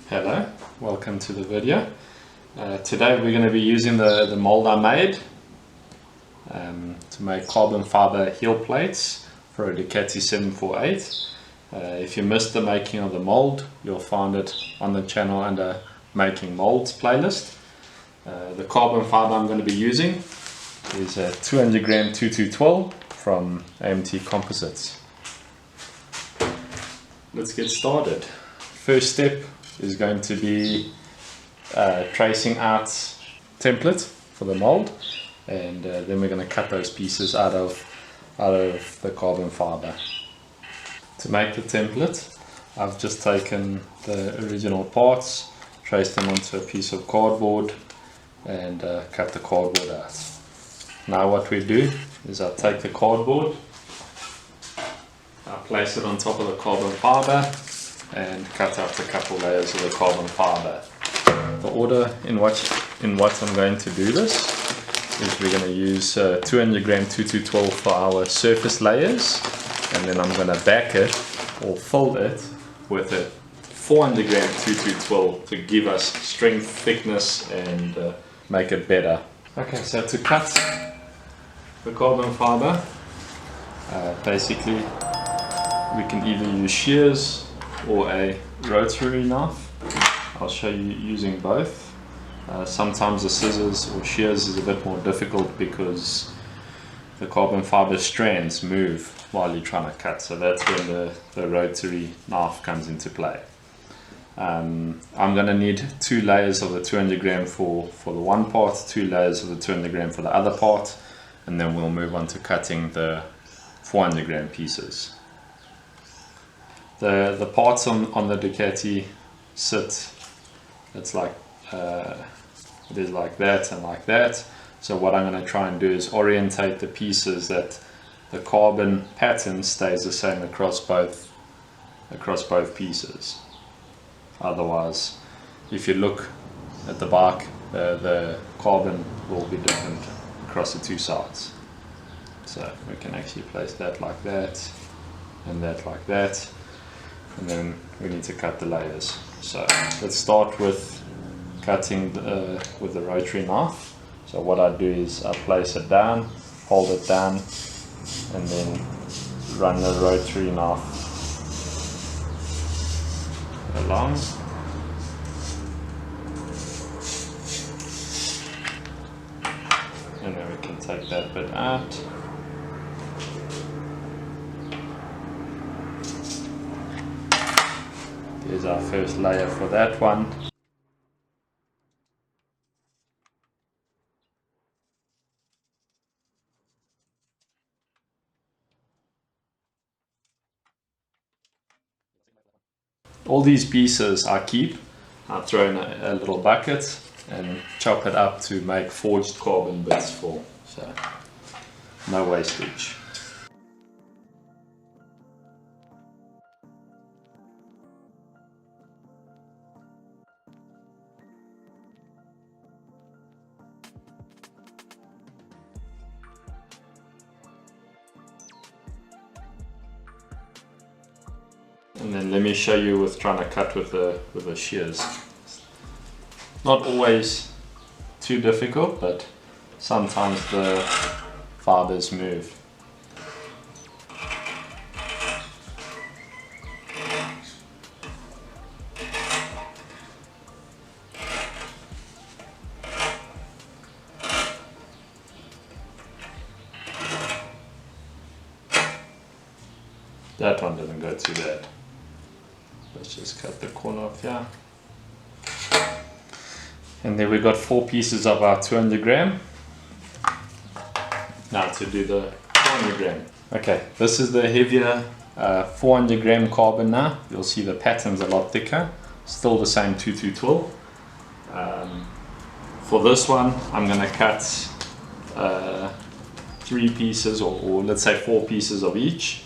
Hello, welcome to the video. Today we're going to be using the mold I made to make carbon fiber heel plates for a Ducati 748. If you missed the making of the mold, you'll find it on the channel under Making Molds playlist. The carbon fiber I'm going to be using is a 200 gram 2212 from AMT Composites. Let's get started. First step is going to be tracing out template for the mold, and then we're going to cut those pieces out of the carbon fiber. To make the template, I've just taken the original parts, traced them onto a piece of cardboard, and cut the cardboard out. Now what we do is I take the cardboard, I place it on top of the carbon fiber and cut out a couple layers of the carbon fiber. The order in what I'm going to do this is we're going to use 200 gram 2212 for our surface layers, and then I'm going to back it or fold it with a 400 gram 2212 to give us strength, thickness, and make it better. Okay, so to cut the carbon fiber, basically we can either use shears or a rotary knife. I'll show you using both. Sometimes the scissors or shears is a bit more difficult because the carbon fiber strands move while you're trying to cut, so that's when the rotary knife comes into play. I'm going to need 2 layers of the 200 gram for the one part, 2 layers of the 200 gram for the other part, and then we'll move on to cutting the 400 gram pieces. The parts on the Ducati sit, it's like it is like that and like that. So what I'm going to try and do is orientate the pieces that the carbon pattern stays the same across both pieces. Otherwise, if you look at the back, the carbon will be different across the 2 sides. So we can actually place that like that and that like that, and then we need to cut the layers. So let's start with cutting with the rotary knife. So what I do is I place it down, hold it down, and then run the rotary knife along. And then we can take that bit out. Here's our first layer for that one. All these pieces I keep. I throw in a little bucket and chop it up to make forged carbon bits for, so no wastage. And then let me show you with trying to cut with the shears. Not always too difficult, but sometimes the fibers move. That one doesn't go too bad. Let's just cut the corner off here. And then we've got 4 pieces of our 200 gram. Now to do the 400 gram. Okay, this is the heavier 400 gram carbon now. You'll see the pattern's a lot thicker. Still the same 2212. For this one, I'm going to cut 3 pieces or let's say 4 pieces of each.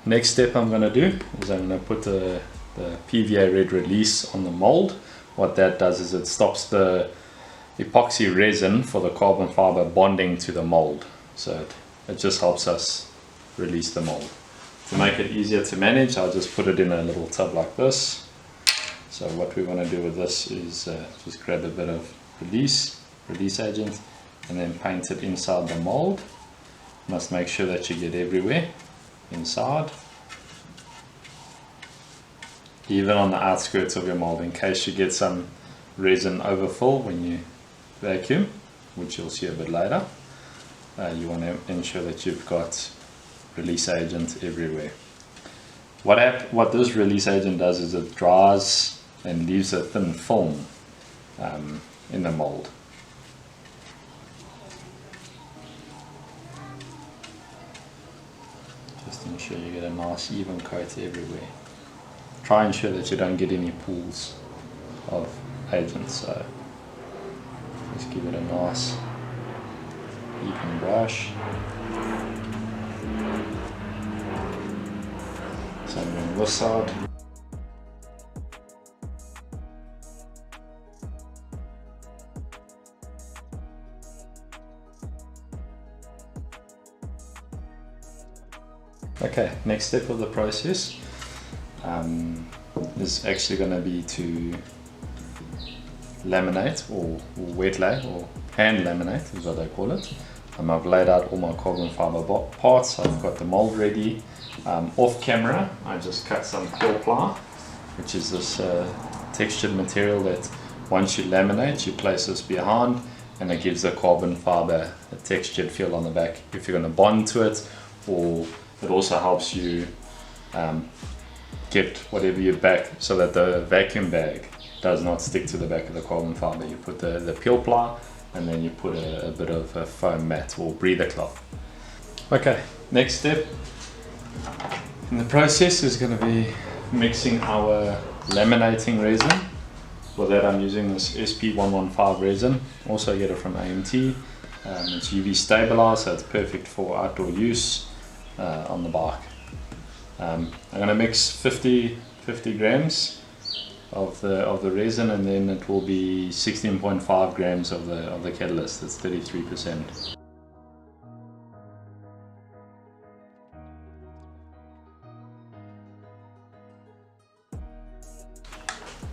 Next step I'm going to do is I'm going to put the PVA red release on the mold. What that does is it stops the epoxy resin for the carbon fiber bonding to the mold. So it just helps us release the mold. To make it easier to manage, I'll just put it in a little tub like this. So what we want to do with this is just grab a bit of release agent and then paint it inside the mold. Must make sure that you get everywhere inside, even on the outskirts of your mold, in case you get some resin overfill when you vacuum, which you'll see a bit later. You want to ensure that you've got release agent everywhere. What this release agent does is it dries and leaves a thin film in the mold. Just ensure you get a nice even coat everywhere. Try and ensure that you don't get any pools of agent, so just give it a nice even brush. Same on this side. Okay, next step of the process is actually going to be to laminate or wet lay or hand laminate is what they call it. I've laid out all my carbon fiber parts. I've got the mold ready. Off camera I just cut some peel ply, which is this textured material that once you laminate you place this behind and it gives the carbon fiber a textured feel on the back if you're going to bond to it, or it also helps you get whatever you back so that the vacuum bag does not stick to the back of the carbon fiber. You put the peel ply and then you put a bit of a foam mat or breather cloth. Okay, next step in the process is going to be mixing our laminating resin. For that I'm using this SP115 resin, also get it from AMT. It's UV stabilized, so it's perfect for outdoor use on the bike. I'm going to mix 50 grams of the resin, and then it will be 16.5 grams of the catalyst. That's 33%.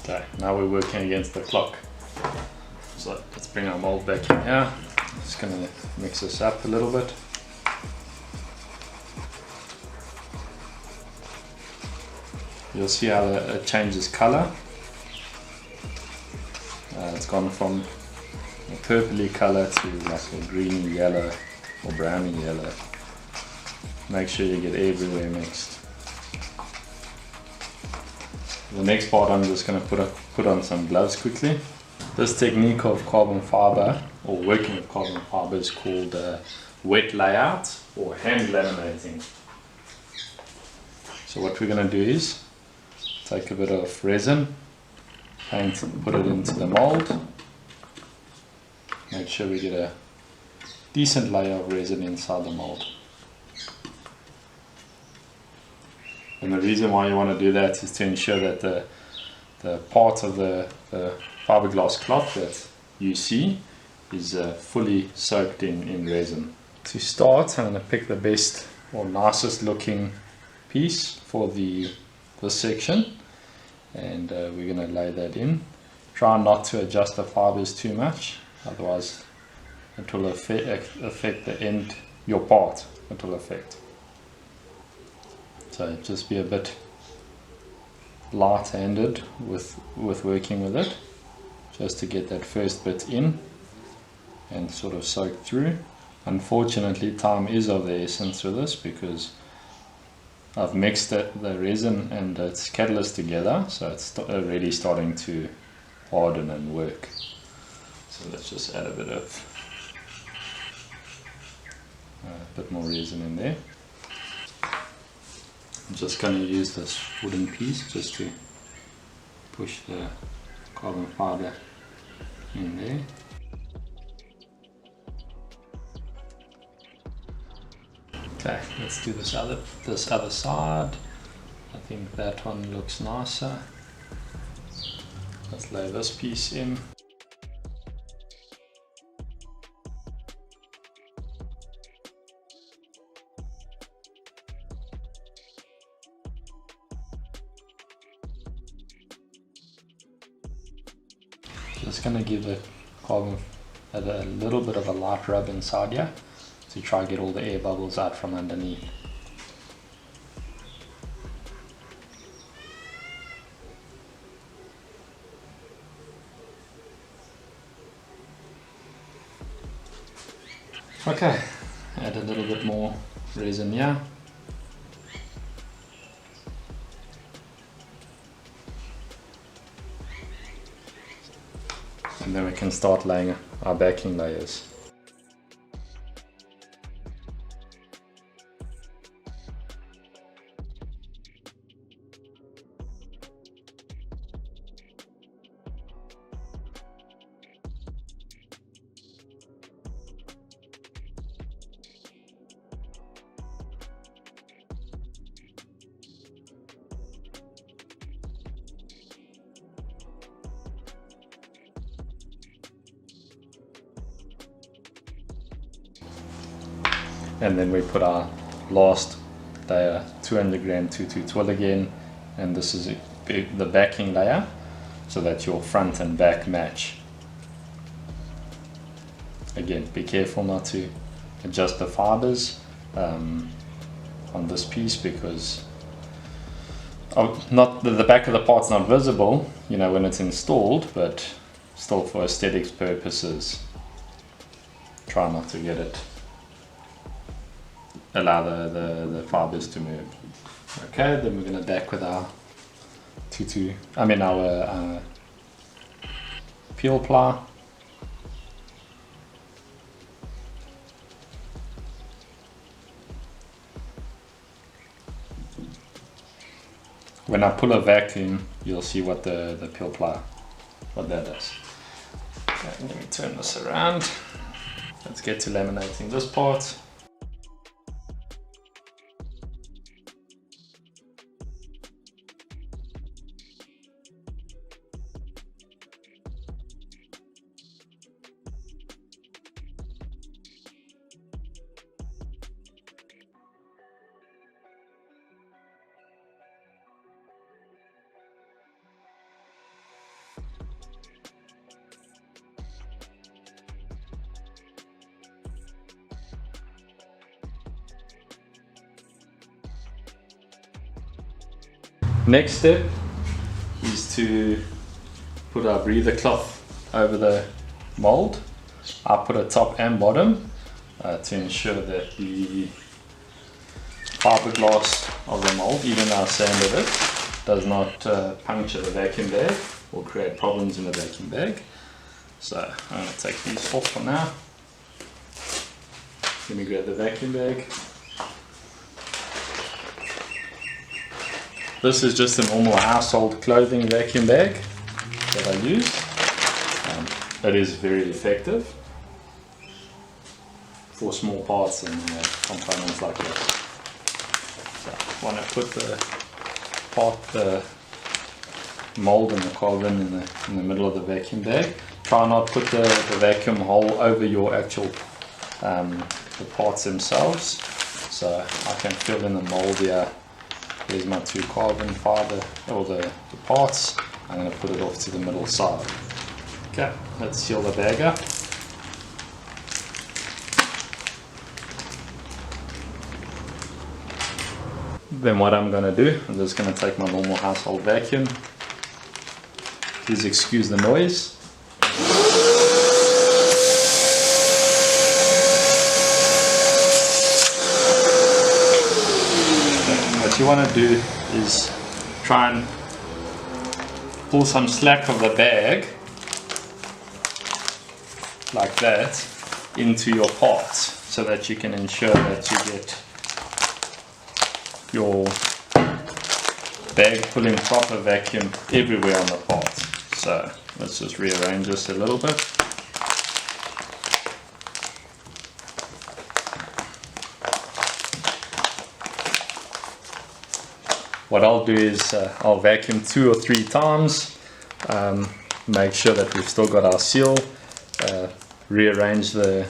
Okay, now we're working against the clock. So let's bring our mold back in here. Just going to mix this up a little bit. You'll see how it changes color. It's gone from a purpley color to like a greeny yellow or browny yellow. Make sure you get everywhere mixed. The next part I'm just going to put on some gloves quickly. This technique of carbon fiber or working with carbon fiber is called wet layout or hand laminating. So what we're going to do is take a bit of resin, paint, put it into the mold. Make sure we get a decent layer of resin inside the mold. And the reason why you want to do that is to ensure that the part of the fiberglass cloth that you see is fully soaked in resin. To start, I'm going to pick the best or nicest looking piece for this section, and we're going to lay that in. Try not to adjust the fibers too much, otherwise it will affect the end, your part, it will affect. So just be a bit light-handed with working with it, just to get that first bit in and sort of soak through. Unfortunately, time is of the essence with this because I've mixed the resin and its catalyst together, so it's already starting to harden and work. So let's just add a bit more resin in there. I'm just going to use this wooden piece just to push the carbon fiber in there. Okay, let's do this other side. I think that one looks nicer. Let's lay this piece in. Just going to give the carbon a little bit of a light rub inside here to try and get all the air bubbles out from underneath. Okay, add a little bit more resin here. And then we can start laying our backing layers. And then we put our last layer, 200 gram 2-2 twill again, and this is the backing layer so that your front and back match. Again, be careful not to adjust the fibers on this piece, because not the back of the part's not visible, you know, when it's installed, but still for aesthetics purposes, try not to get it, allow the fibers to move. Okay, then we're going to back with our our peel ply. When I pull a vacuum, you'll see what the peel ply, what that does. Okay, let me turn this around. Let's get to laminating this part. Next step is to put our breather cloth over the mold. I put a top and bottom to ensure that the fiberglass of the mold, even though I sanded it, does not puncture the vacuum bag or create problems in the vacuum bag. So I'm going to take these off for now. Let me grab the vacuum bag. This is just a normal household clothing vacuum bag that I use. It is very effective for small parts and components like this. So I want to put the mold and the carbon in the middle of the vacuum bag. Try not put the vacuum hole over your actual the parts themselves. So I can fill in the mold here. Here's my 2 carbon fiber, or the parts. I'm going to put it off to the middle side. Okay, let's seal the bag up. Then what I'm going to do, I'm just going to take my normal household vacuum. Please excuse the noise. What you want to do is try and pull some slack of the bag like that into your parts, so that you can ensure that you get your bag pulling proper vacuum everywhere on the part. So let's just rearrange this a little bit. what I'll do is I'll vacuum 2 or 3 times, make sure that we've still got our seal, rearrange the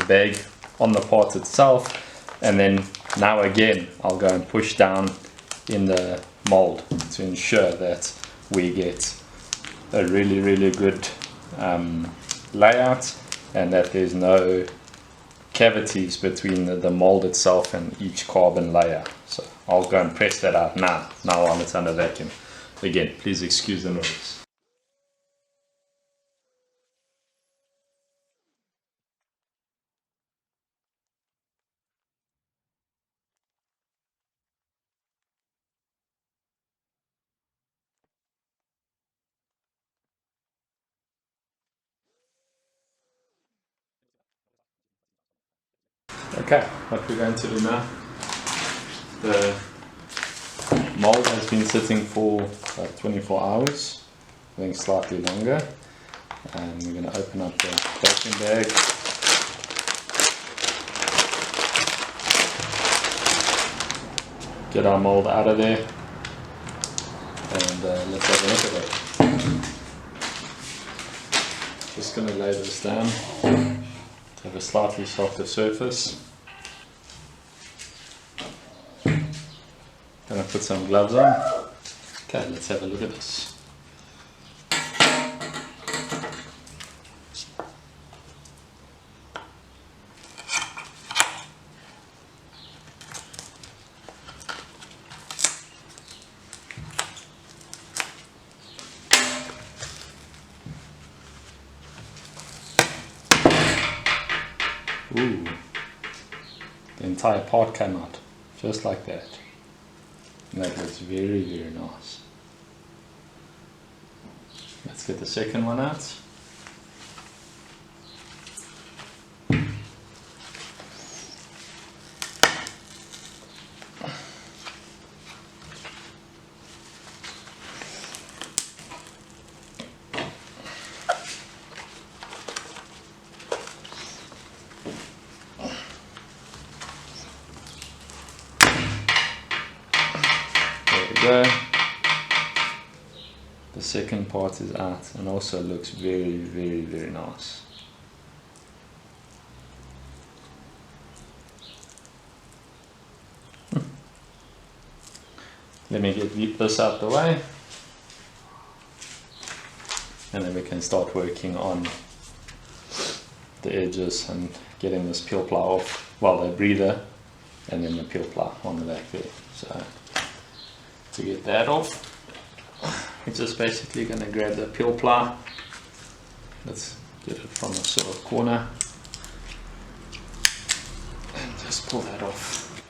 bag on the part itself, and then now again I'll go and push down in the mold to ensure that we get a really good layout, and that there's no cavities between the mold itself and each carbon layer. So I'll go and press that out now while it's under vacuum. Again, please excuse the noise. Okay, what we're going to do now, the mold has been sitting for about 24 hours, I think slightly longer, and we're going to open up the vacuum bag. Get our mold out of there, and let's have a look at it. Just going to lay this down to have a slightly softer surface. Gonna put some gloves on. Okay, let's have a look at this. Ooh, the entire part came out, just like that. And that looks very nice. Let's get the second one out. There. The second part is out and also looks very nice. Let me get this out the way, and then we can start working on the edges and getting this peel ply off, well, the breather and then the peel ply on the back there. So to get that off, we're just basically going to grab the peel ply. Let's get it from a sort of corner and just pull that off.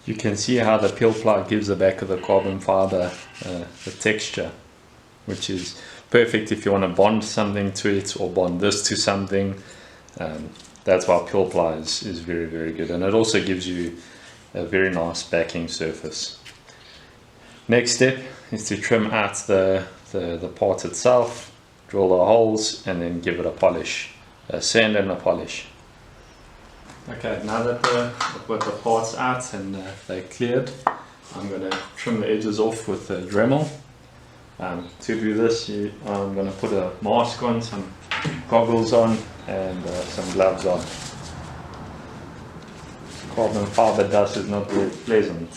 You can see how the peel ply gives the back of the carbon fiber the texture, which is perfect if you want to bond something to it or bond this to something. That's why peel ply is very good, and it also gives you a very nice backing surface. Next step is to trim out the part itself, drill the holes, and then give it a polish, a sand and a polish. Okay, now that I've got the parts out and they're cleared, I'm going to trim the edges off with the Dremel. To do this, I'm going to put a mask on, some goggles on, and some gloves on. Carbon fiber dust is not very pleasant.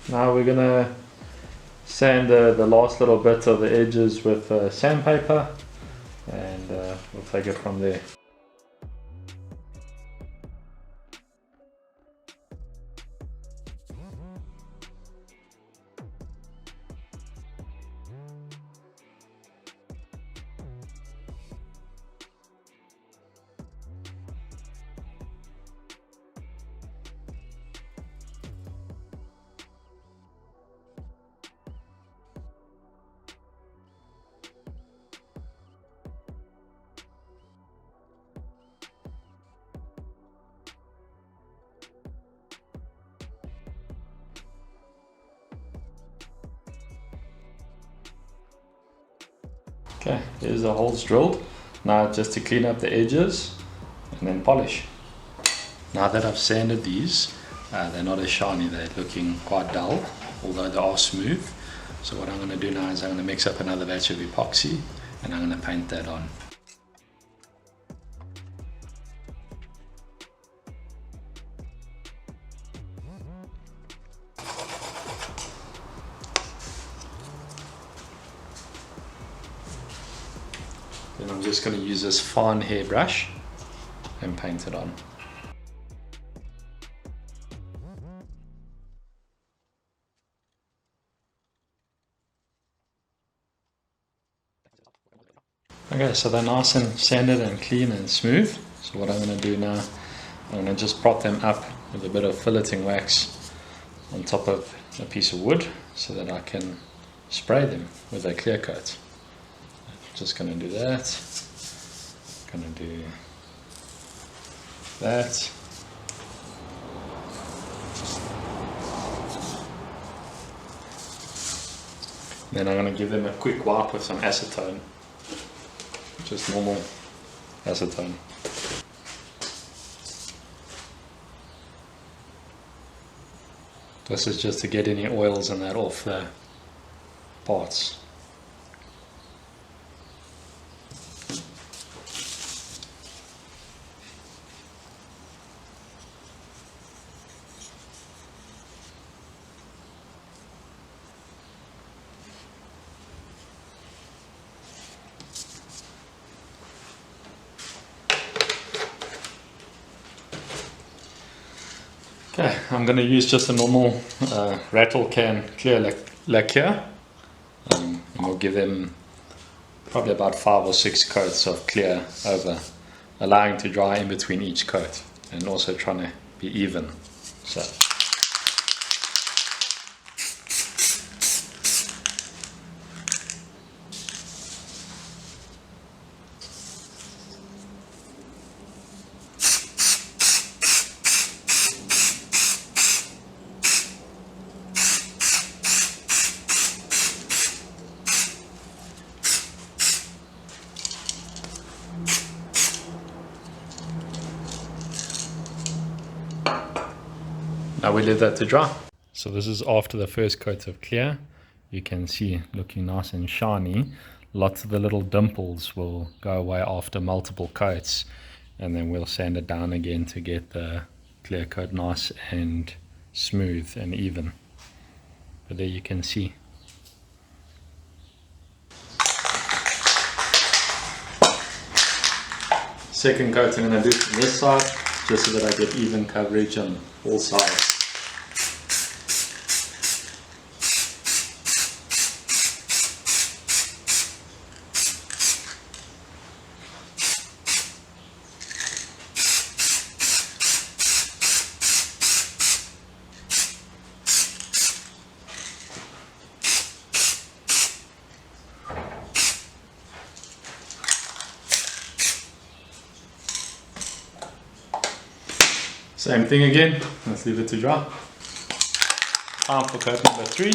Now we're gonna sand the last little bit of the edges with sandpaper, and we'll take it from there. Okay, here's the holes drilled. Now just to clean up the edges and then polish. Now that I've sanded these, they're not as shiny, they're looking quite dull, although they are smooth. So what I'm going to do now is I'm going to mix up another batch of epoxy and I'm going to paint that on. Then I'm just going to use this fine hairbrush and paint it on. Okay, so they're nice and sanded and clean and smooth. So what I'm going to do now, I'm going to just prop them up with a bit of filleting wax on top of a piece of wood so that I can spray them with a clear coat. Just going to do that. Going to do that. Then I'm going to give them a quick wipe with some acetone. Just normal acetone. This is just to get any oils and that off the parts. Okay, I'm going to use just a normal rattle can clear lacquer, and we'll give them probably about 5 or 6 coats of clear over, allowing to dry in between each coat and also trying to be even. So. Now we leave that to dry. So this is after the first coat of clear. You can see looking nice and shiny. Lots of the little dimples will go away after multiple coats, and then we'll sand it down again to get the clear coat nice and smooth and even. But there you can see. Second coat I'm going to do from this side, just so that I get even coverage on all sides. Same thing again, let's leave it to dry. Time for coat number 3.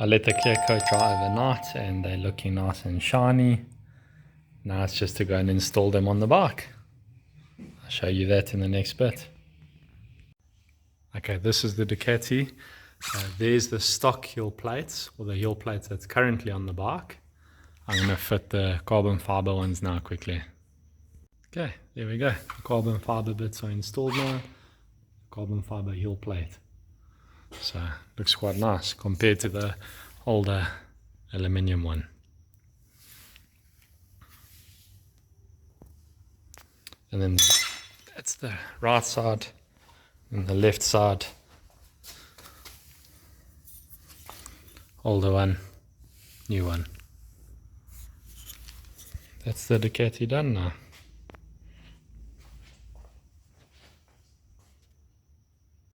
I let the clear coat dry overnight and they're looking nice and shiny. Now it's just to go and install them on the bike. I'll show you that in the next bit. Okay, this is the Ducati. There's the stock heel plates, or the heel plates that's currently on the bike. I'm going to fit the carbon fiber ones now quickly. Okay, there we go. The carbon fiber bits are installed now. Carbon fiber heel plate. So looks quite nice compared to the older aluminium one. And then that's the right side, and the left side, older one, new one. That's the Ducati done now.